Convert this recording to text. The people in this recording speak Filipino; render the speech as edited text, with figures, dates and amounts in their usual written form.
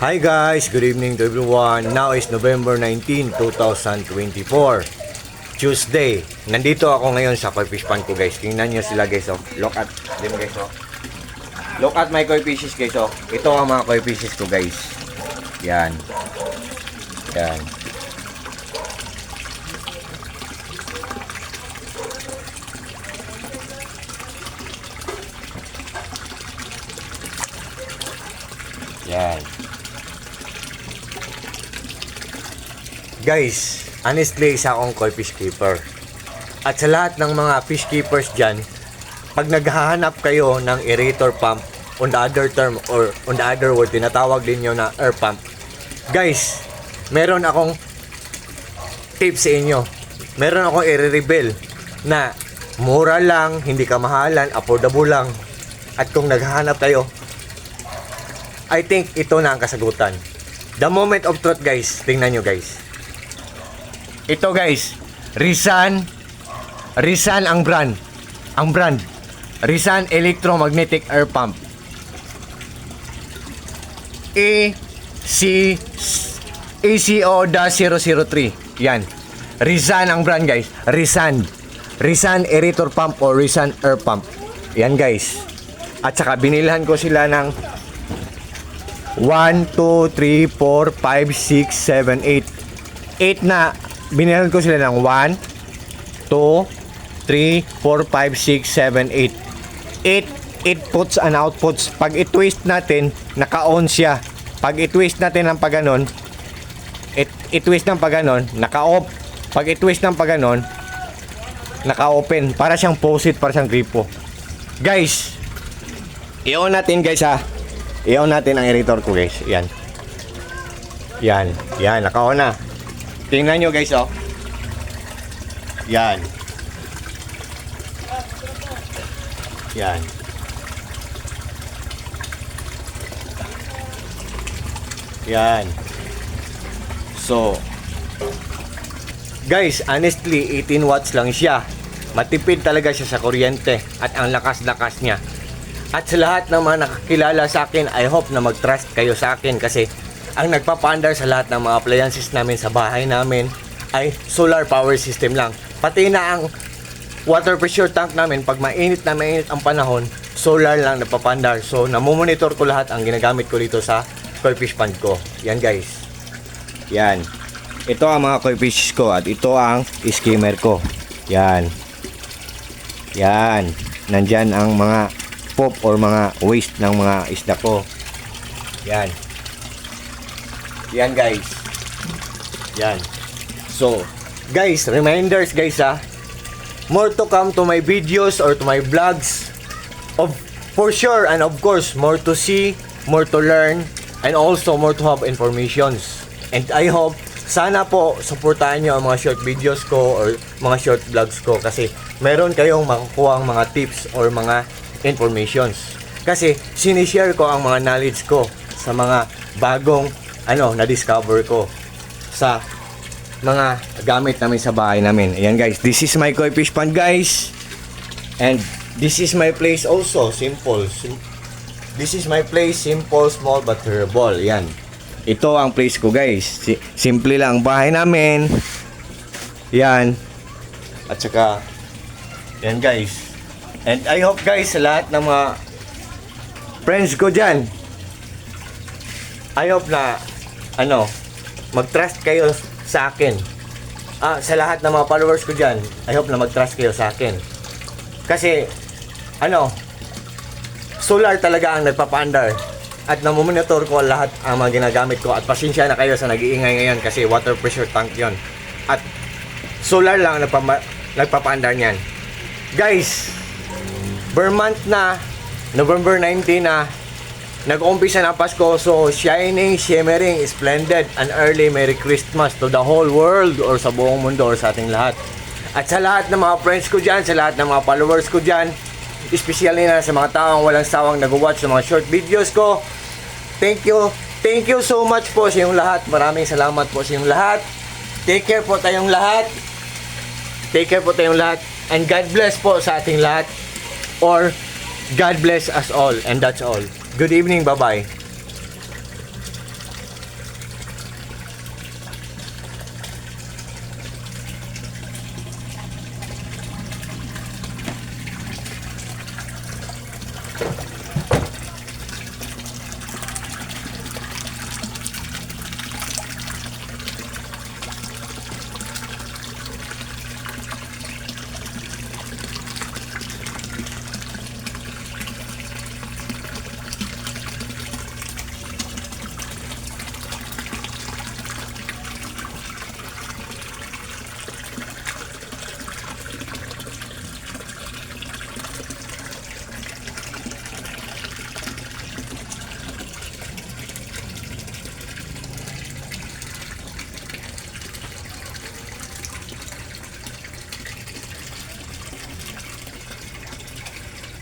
Hi guys, good evening to everyone. Now is November 19, 2024. Tuesday. Nandito ako ngayon sa koi fish pond ko guys. Tingnan nyo sila guys oh. Look at them guys oh. Look at my koi fishes guys oh. Ito ang mga koi fishes ko guys. Yan. Yan. Yan. Guys, honestly, isa akong koi fish keeper. At sa lahat ng mga fish keepers dyan, pag naghahanap kayo ng aerator pump, on the other term or on the other word, tinatawag din nyo na air pump. Guys, meron akong tips sa inyo. Meron akong i-reveal na mura lang, hindi kamahalan, affordable lang. At kung naghahanap kayo, I think ito na ang kasagutan. The moment of truth guys, tingnan nyo guys. Ito guys, Rizan ang brand. Ang brand, Rizan Electromagnetic Air Pump. ECO-003. Yan. Rizan ang brand guys. Rizan Aerator Pump or Rizan Air Pump. Yan guys. At saka binilhan ko sila ng 1, 2, 3, 4, 5, 6, 7, 8. 8 na. Binilhan ko sila ng 1, 2, 3, 4, 5, 6, 7, 8. 8 puts and outputs. Pag i-twist natin, naka-on siya. Pag i-twist natin ng paganon, i-twist ng paganon, naka-off. Pag i-twist ng paganon, naka-open. Para siyang posit, para siyang gripo. Guys, i-on natin guys ha. I-on natin ang aerator ko guys. Yan. Yan. Yan. Naka-on na. Tingnan nyo guys oh. Yan. Yan. Yan. So, guys, honestly, 18 watts lang siya. Matipid talaga siya sa kuryente at ang lakas-lakas niya. At sa lahat ng mga nakakilala sa akin, I hope na mag-trust kayo sa akin kasi ang nagpapaandar sa lahat ng mga appliances namin sa bahay namin ay solar power system lang. Pati na ang water pressure tank namin, pag mainit na mainit ang panahon, solar lang nagpapaandar. So, namomonitor ko lahat ang ginagamit ko dito sa koi fish pond ko. Yan guys. Yan. Ito ang mga koi fish ko at ito ang skimmer ko. Yan. Yan. Nandyan ang mga pop or mga waste ng mga isda ko. Yan. Yan guys. Yan. So, guys, reminders guys ha. More to come to my videos or to my vlogs. For sure and of course, more to see, more to learn, and also more to have informations. And I hope, sana po, supportahan nyo ang mga short videos ko or mga short vlogs ko kasi meron kayong makukuha ang mga tips or mga informations. Kasi sinishare ko ang mga knowledge ko sa mga bagong na-discover ko sa mga gamit namin sa bahay namin. Ayan guys, this is my koi fish pond guys. And this is my place also, simple. This is my place, simple, small but durable. Ayan. Ito ang place ko guys. Simple lang ang bahay namin. Ayan. At saka, ayan guys. And I hope guys, sa lahat ng mga friends ko dyan, I hope na mag-trust kayo sa akin. Sa lahat ng mga followers ko dyan, I hope na mag-trust kayo sa akin. Kasi, solar talaga ang nagpapaandar. At namomonitor ko lahat ang mga ginagamit ko. At pasensya na kayo sa nag-iingay ngayon kasi water pressure tank yon. At solar lang ang nagpapaandar niyan. Guys, per month na, November 19 na, nag-umpisa na Pasko, so shining, shimmering, splendid, and early Merry Christmas to the whole world or sa buong mundo or sa ating lahat. At sa lahat ng mga friends ko dyan, sa lahat ng mga followers ko dyan, especially na sa mga taong walang sawang nag-watch sa mga short videos ko, thank you so much po sa inyong lahat. Maraming salamat po sa inyong lahat. Take care po tayong lahat. And God bless po sa ating lahat. Or God bless us all. And that's all. Good evening. Bye-bye.